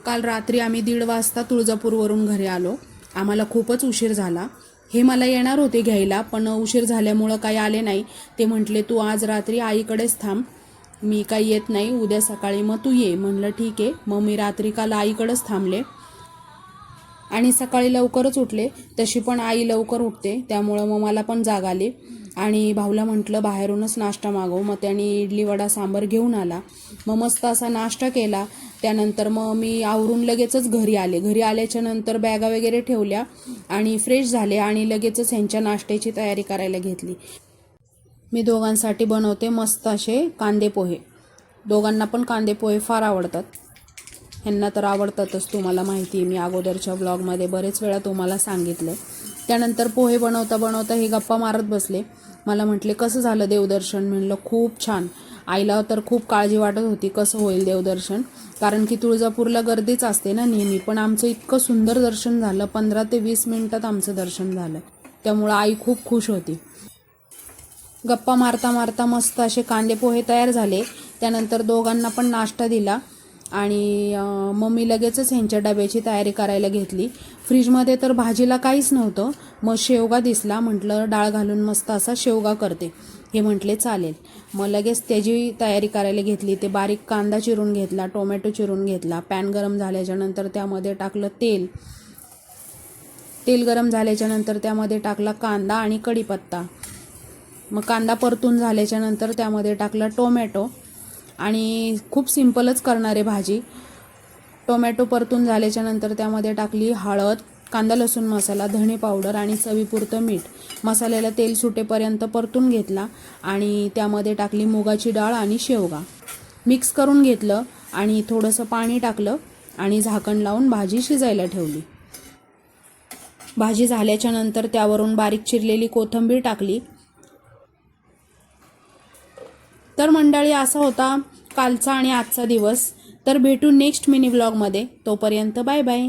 काल रात्री आम्ही 1:30 वाजता तुळजापूरवरून घरी आलो. आम्हाला खूपच उशीर झाला. हे मला येणार होते घ्यायला, पण उशीर झाल्यामुळं काही आले नाही. ते म्हटले तू आज रात्री आईकडेच थांब, मी काही येत नाही, उद्या सकाळी मग तू ये. म्हणलं ठीक आहे. मग मी रात्री काल आईकडेच थांबले आणि सकाळी लवकरच उठले. तशी पण आई लवकर उठते, त्यामुळं मग मला पण जाग आली आणि भाऊला म्हटलं बाहेरूनच नाश्ता मागव. मग त्याने इडली वडा सांबार घेऊन आला. मग मस्त असा नाश्ता केला. त्यानंतर मग मी आवरून लगेचच घरी आले. घरी आल्याच्या नंतर बॅगा वगैरे ठेवल्या आणि फ्रेश झाले आणि लगेचच ह्यांच्या नाश्त्याची तयारी करायला घेतली. मी दोघांसाठी बनवते मस्त असे कांदे पोहे. दोघांना पण कांदे पोहे फार आवडतात. ह्यांना तर आवडतातच, तुम्हाला माहिती आहे, मी अगोदरच्या ब्लॉगमध्ये बरेच वेळा तुम्हाला सांगितलं. त्यानंतर पोहे बनवता बनवता हे गप्पा मारत बसले. मला म्हटले कसं झालं देवदर्शन? म्हणलं खूप छान. आईला तर खूप काळजी वाटत होती कसं होईल देवदर्शन, कारण की तुळजापूरला गर्दीच असते ना नेहमी. पण आमचं इतकं सुंदर दर्शन झालं, 15 ते 20 मिनिटात आमचं दर्शन झालं. त्यामुळं आई खूप खुश होती. गप्पा मारता मारता मस्त असे कांदे पोहे तयार झाले. त्यानंतर दोघांना पण नाश्ता दिला आणि मग मी लगेचच ह्यांच्या डब्याची तयारी करायला घेतली. फ्रीजमध्ये तर भाजीला काहीच नव्हतं. मग शेवगा दिसला, म्हटलं डाळ घालून मस्त असा शेवगा करते. हे म्हटले चालेल. मग लगेच त्याची तयारी करायला घेतली. ते बारीक कांदा चिरून घेतला, टोमॅटो चिरून घेतला. पॅन गरम झाल्याच्यानंतर त्यामध्ये टाकलं तेल. तेल गरम झाल्याच्यानंतर त्यामध्ये टाकला कांदा आणि कढीपत्ता. मग कांदा परतून झाल्याच्यानंतर त्यामध्ये टाकला टोमॅटो आणि खूप सिंपलच करणार आहे भाजी. टोमॅटो परतून झाल्याच्यानंतर त्यामध्ये टाकली हळद, कांदा लसूण मसाला, धणे पावडर आणि चवीपुरतं मीठ. मसाल्याला तेल सुटेपर्यंत परतून घेतला आणि त्यामध्ये टाकली मुगाची डाळ आणि शेवगा. मिक्स करून घेतलं आणि थोडंसं पाणी टाकलं आणि झाकण लावून भाजी शिजायला ठेवली. भाजी झाल्याच्यानंतर त्यावरून बारीक चिरलेली कोथिंबीर टाकली. तर मंडळी, असा होता कालचा आणि आजचा दिवस. तर भेटू नेक्स्ट मिनी व्लॉगमध्ये. तोपर्यंत बाय बाय.